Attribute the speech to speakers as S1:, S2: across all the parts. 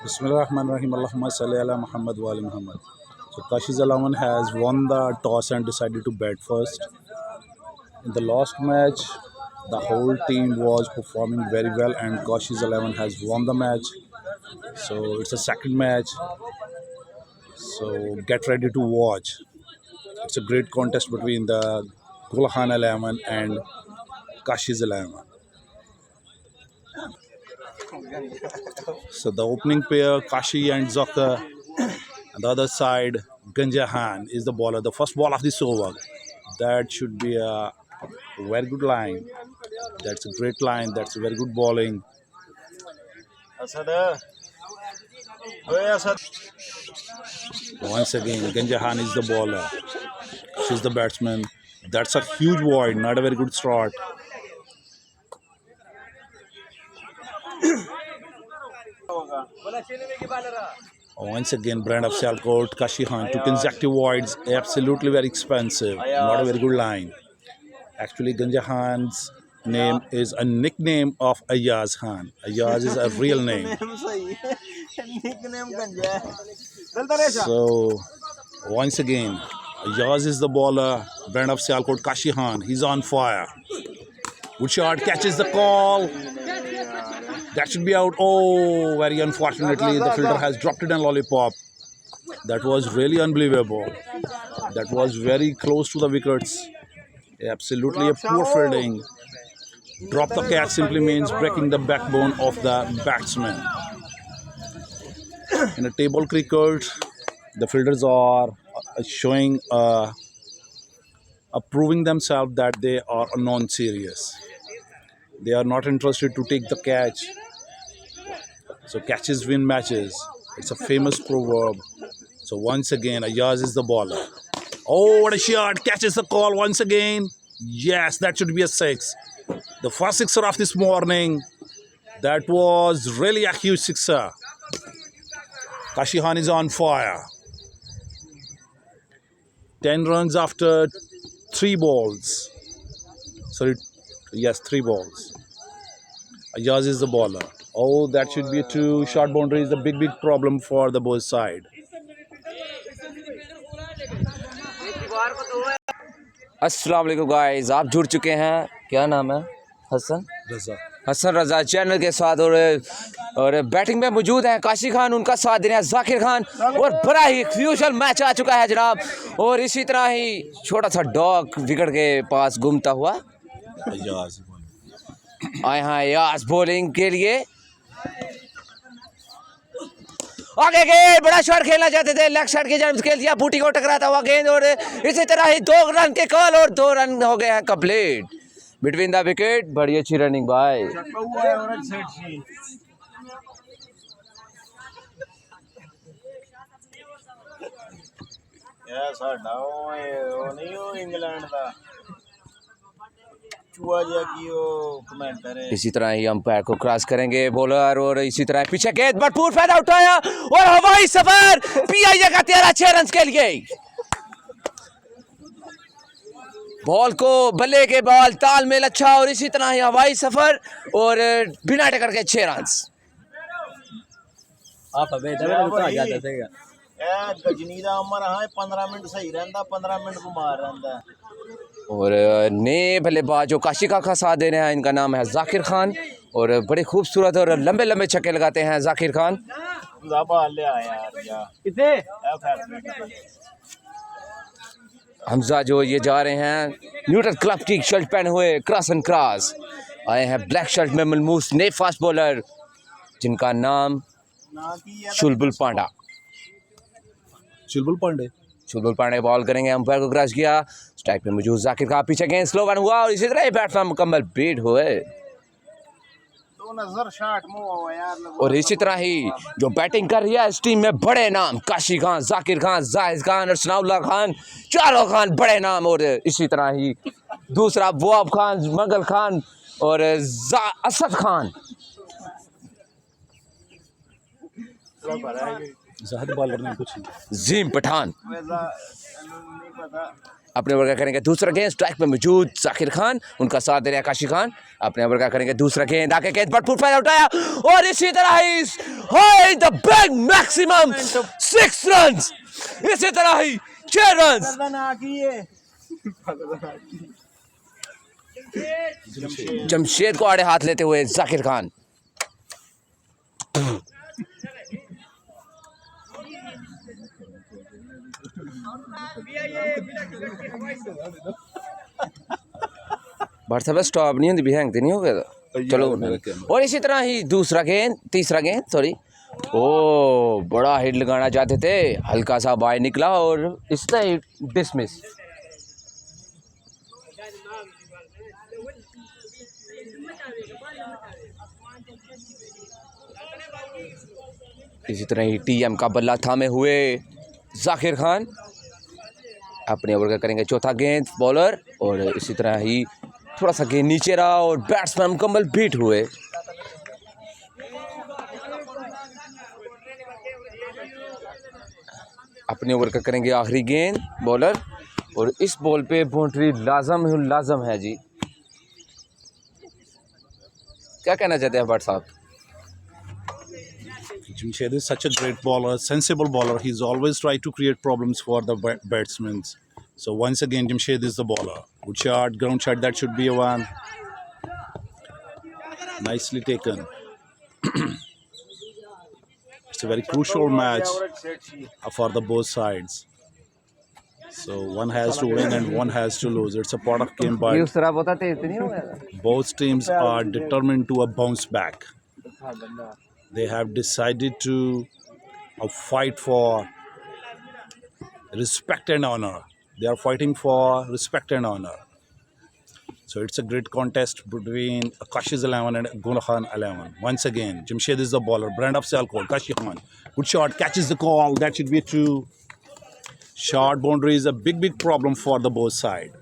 S1: Bismillahirrahmanirrahim. Allahumma salli ala Muhammad wa ali Muhammad. So Kashi's 11 has won the toss and decided to bat first. In the last match, the whole team was performing very well and Kashi's 11 has won the match. So it's a second match. So get ready to watch. It's a great contest between the Gulhan 11 and Kashi's 11. So the opening pair, Kashi and Zaka. On the other side, Ganjahan is the bowler. The first ball of this over. That should be a very good line. That's a great line. That's a very good bowling. Once again, Ganjahan is the bowler. She's the batsman. That's a huge void. Not a very good start. Once again, brand of Sialkot, Kashihan, two consecutive voids, absolutely very expensive, not a very good line. Actually, Ganjahan's name is a nickname of Ayaz Khan. Ayaz is a real name. So, once again, Ayaz is the bowler, brand of Sialkot, Kashihan, he's on fire. Good shot, catches the call. That should be out. Oh, very unfortunately, the fielder has dropped it on lollipop. That was really unbelievable. That was very close to the wickets. Absolutely a poor fielding. Drop the catch simply means breaking the backbone of the batsman. In a table cricket, the fielders are showing, proving themselves that they are non-serious. They are not interested to take the catch. So catches win matches. It's a famous proverb. So once again, Ayaz is the bowler. Oh, what a shot. Catches the call once again. Yes, that should be a six. The first sixer of this morning. That was really a huge sixer. Kashihan is on fire. 10 runs after 3 balls. Sorry, yes, 3 balls. Ayaz is the bowler. Oh, that should be a 2. Short boundary is the big problem for the both side.
S2: अस्सलाम वालेकुम guys, आप जुड़ चुके हैं, क्या नाम है? Hasan Raza channel के साथ और बैटिंग में मौजूद हैं काशी खान, उनका साथ दे रहे हैं जाकिर खान और बड़ा ही क्रूशल मैच आ चुका है जनाब। और इसी तरह ही छोटा सा डॉग विकेट के पास घूमता हुआ आए हैं यास बॉलिंग के लिए। आगे गेंद, बड़ा शॉट खेलना चाहते थे, लेग साइड की जानब खेल दिया, बूटी को टकराता हुआ गेंद और इसी तरह ही 2 रन के कॉल और 2 रन हो गए हैं कंप्लीट बिटवीन द विकेट। बड़ी अच्छी रनिंग भाई। इसी तरह ही अंपायर को क्रॉस करेंगे बॉलर और इसी तरह पीछे गेंद भरपूर फायदा उठाया और हवाई सफर पीआईए का 13 रन के लिए। बॉल को बल्ले के बॉल तालमेल अच्छा और इसी तरह ही हवाई सफर और बिना टक्कर के 6 रन। आप और नए बल्लेबाज जो काशी का साथ दे रहे हैं, इनका नाम है जाकिर खान और बड़े खूबसूरत और लंबे लंबे छक्के लगाते हैं जाकिर खान। हमजा जो ये जा रहे हैं न्यूटन क्लब की शर्ट पहने हुए, क्रॉस एंड क्रॉस आए हैं ब्लैक शर्ट में मलमूस नए फास्ट बॉलर जिनका नाम चुलबुल पांडा। चुलबुल पांडे बॉल करेंगे, अंपायर को क्रॉस किया, स्ट्राइक पे मौजूद जाकिर का पीछे गेंद स्लो वन हुआ और इसी तरह बैट्समैन मुकम्मल बीट हुए। और इसी तरह ही जो बैटिंग कर रही है इस टीम में बड़े नाम काशी खान, जाकिर खान, जाहिद खान और सनाउल्लाह खान, चारों खान बड़े नाम। और इसी तरह ही दूसरा बुआब खान, मंगल खान और असद खान।
S1: जहद बॉलर ने कुछ
S2: जीम पठान अपने ओवर का करेंगे दूसरा गेंद, स्ट्राइक में मौजूद जाकिर खान, उनका साथ दे रहे हैं काशी खान। अपने ओवर का करेंगे दूसरा गेंद, आके गेंद पर फुट फायर उठाया और इसी तरह ही द बिग मैक्सिमम 6 रन्स, इसी तरह ही 6 रन्स। जमशेद को आड़े हाथ लेते हुए जाकिर खान। बट स्टॉप नहीं होती भी हैंग तो नहीं हो गया था। चलो और इसी तरह ही दूसरा गेंद, तीसरा गेंद सॉरी, ओ बड़ा हिट लगाना चाहते थे, हल्का सा बाय निकला और इस तरह डिसमिस। इसी तरह ही टीएम का बल्ला थामे हुए जाकिर खान। अपने ओवर का करेंगे चौथा गेंद बॉलर और इसी तरह ही थोड़ा सा गेंद नीचे रहा और बैट्समैन मुकम्मल बीट हुए। अपने ओवर का करेंगे आखिरी गेंद बॉलर और इस बॉल पे बाउंड्री लाजम है जी। क्या कहना चाहते हैं भट्ट साहब?
S1: Jamshed is such a great bowler, sensible bowler. He's always tried to create problems for the batsmen. So once again, Jamshed is the bowler. Good shot, ground shot. That should be a one. Nicely taken. It's a very crucial match for the both sides. So one has to win and one has to lose. It's a part of game, but both teams are determined to a bounce back. They have decided to fight for respect and honor. They are fighting for respect and honor. So it's a great contest between Kashi's 11 and Gulkhan 11. Once again, Jamshed is the bowler. Brand of Sialkot, Kashi Khan. Good shot, catches the call. That should be a 2. Short boundary is a big problem for the both side.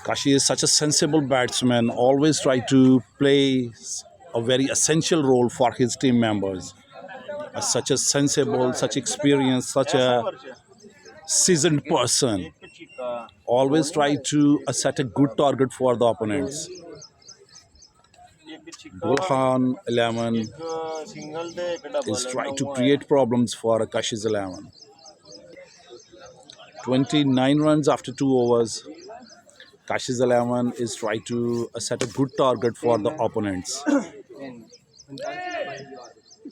S1: Kashi is such a sensible batsman. Always try to play a very essential role for his team members. Such a sensible, such experience, such a seasoned person. Always try to set a good target for the opponents. Gulkhan 11 is trying to create problems for Kashi's 11. 29 runs after 2 overs. Kashi's 11 is trying to set a good target for the opponents.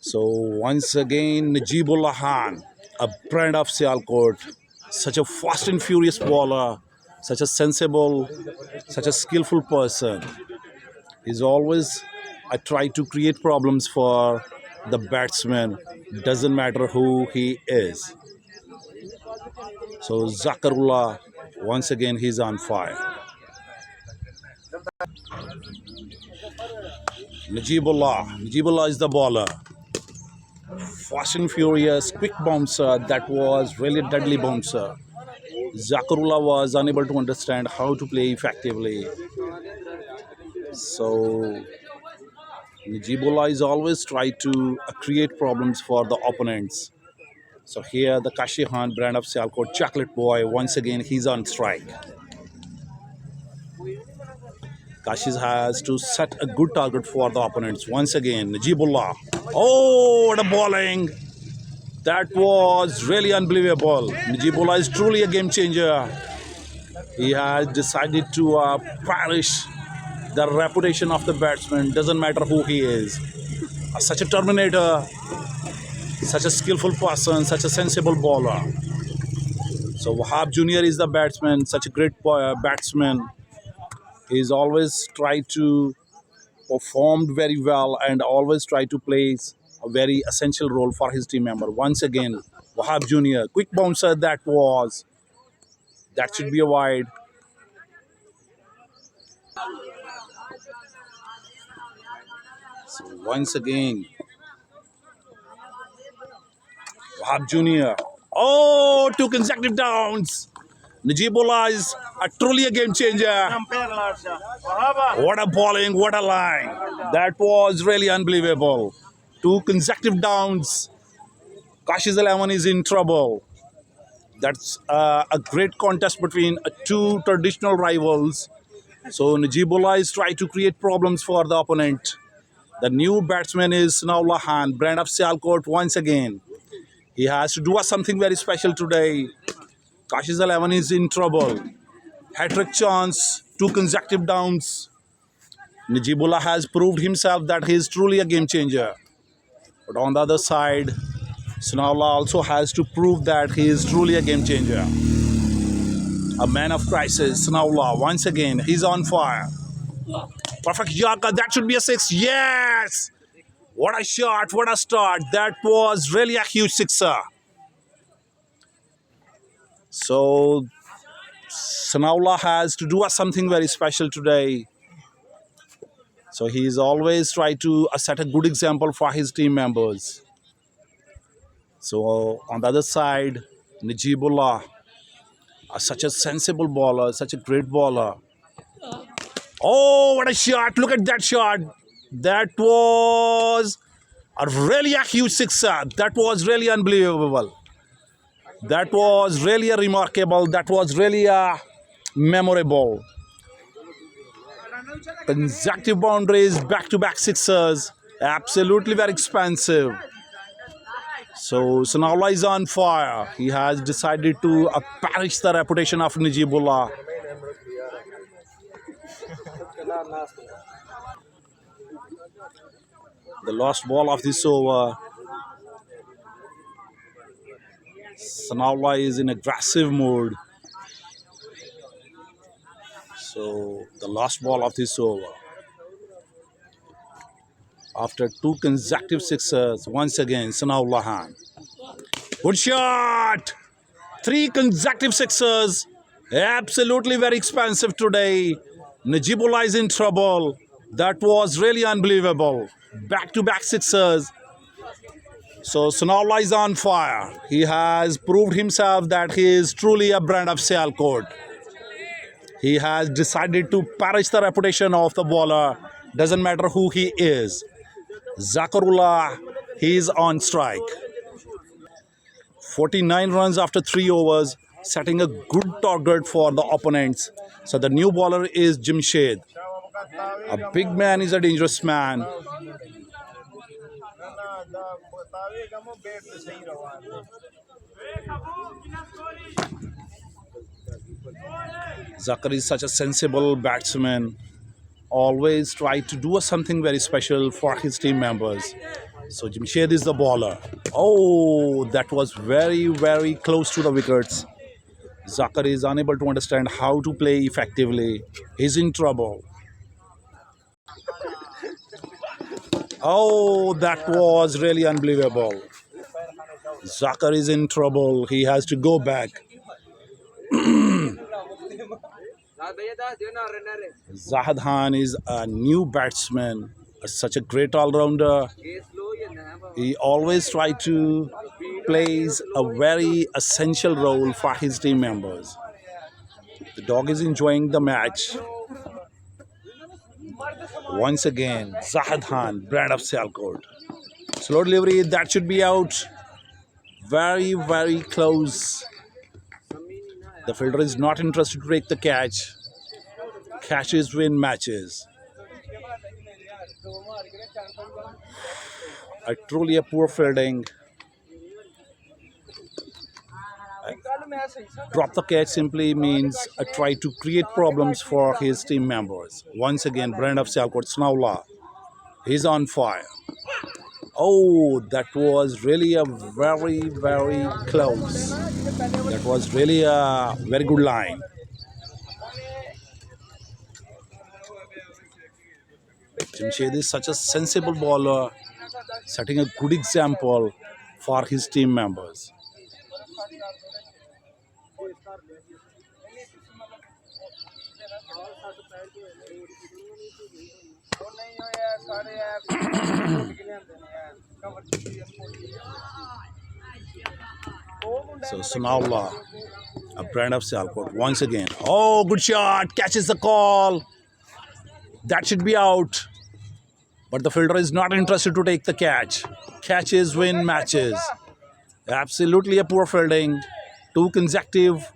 S1: So once again, Najibullah Khan, a brand of Sialkot, such a fast and furious bowler, such a sensible, such a skillful person. He's always try to create problems for the batsman, doesn't matter who he is. So Zakarullah, once again, he's on fire. Najibullah is the bowler. Fast and furious, quick bouncer. That was really a deadly bouncer. Zakarullah was unable to understand how to play effectively. So Najibullah is always try to create problems for the opponents. So here the Kashi Khan, brand of Sialkot, Chocolate Boy, once again he's on strike. Kashi's has to set a good target for the opponents. Once again, Najibullah. Oh, what a bowling. That was really unbelievable. Najibullah is truly a game changer. He has decided to perish the reputation of the batsman. Doesn't matter who he is. Such a terminator, such a skillful person, such a sensible bowler. So Wahab Jr. is the batsman, such a great batsman. He's always tried to perform very well and always try to play a very essential role for his team member. Once again, Wahab Jr., quick bouncer that should be a wide. So once again, Wahab Jr. Oh, 2 consecutive downs. Najibullah is truly a game changer. What a bowling, what a line. That was really unbelievable. 2 consecutive downs. Kashi's 11 is in trouble. That's a great contest between two traditional rivals. So Najibullah is trying to create problems for the opponent. The new batsman is Sanaullah Khan, brand of Sialkot once again. He has to do something very special today. Kashi's 11 is in trouble. Hat-trick chance, two consecutive downs. Najibullah has proved himself that he is truly a game changer. But on the other side, Sanaullah also has to prove that he is truly a game changer. A man of crisis, Sanaullah, once again, he's on fire. Perfect Yaka, that should be a six. Yes! What a shot, what a start. That was really a huge sixer. So, Sanaullah has to do something very special today. So, he's always tried to set a good example for his team members. So, on the other side, Najibullah, such a sensible bowler, such a great bowler. Oh, what a shot! Look at that shot. That was really a huge sixer. That was really unbelievable. That was really a remarkable. That was really a memorable. Consecutive boundaries, back-to-back sixers. Absolutely very expensive. So Sanaullah is on fire. He has decided to perish the reputation of Najibullah. The last ball of this over. Sanaullah is in aggressive mood. So the last ball of this over. After two consecutive sixers, once again, Sanaullah Khan. Good shot! Three consecutive sixers. Absolutely very expensive today. Najibullah is in trouble. That was really unbelievable. Back-to-back sixers. So Sanaullah is on fire. He has proved himself that he is truly a brand of Sialkot. He has decided to perish the reputation of the bowler. Doesn't matter who he is. Zakarullah, he is on strike. 49 runs after 3 overs, setting a good target for the opponents. So the new bowler is Jamshed. A big man is a dangerous man. Zakar is such a sensible batsman. Always try to do something very special for his team members. So Jamshed is the bowler. Oh, that was very, very close to the wickets. Zakar is unable to understand how to play effectively. He's in trouble. Oh, that was really unbelievable. Zakar is in trouble. He has to go back. Zahid Khan is a new batsman, such a great all-rounder. He always tries to play a very essential role for his team members. The dog is enjoying the match. Once again, Zahid Khan, brand of Sialkot. Slow delivery, that should be out. Very, very close. The fielder is not interested to take the catch. Catches win matches. Truly a poor fielding. Drop the catch simply means try to create problems for his team members. Once again, brand of Sialkot, Sanaullah. He's on fire. Oh, that was really a very, very close. That was really a very good line. Jamshed is such a sensible bowler, setting a good example for his team members. So Sanaullah, a brand of Sialkot, once again. Oh, good shot, catches the call. That should be out. But the fielder is not interested to take the catch. Catches win matches. Absolutely a poor fielding. 2 consecutive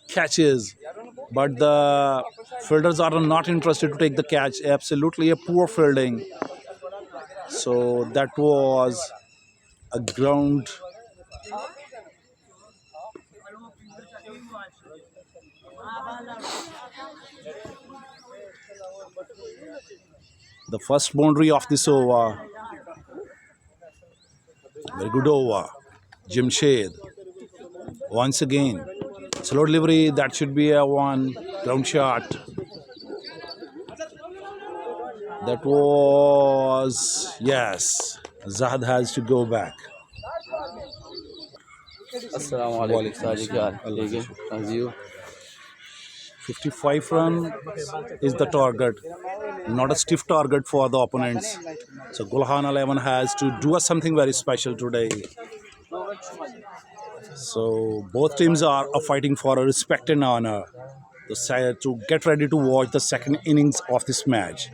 S1: catches, but the fielders are not interested to take the catch. Absolutely a poor fielding. So that was a ground. The first boundary of this over. Very good over. Jamshed. Once again. Slow delivery. That should be a one. Ground shot. That was. Yes. Zahad has to go back.
S2: अस्सलाम वालेकुम साजी क्या हाल ठीक है how's you
S1: 55 run is the target, not a stiff target for the opponents. So Gulhan 11 has to do something very special today. So both teams are fighting for a respect and honor to get ready to watch the second innings of this match.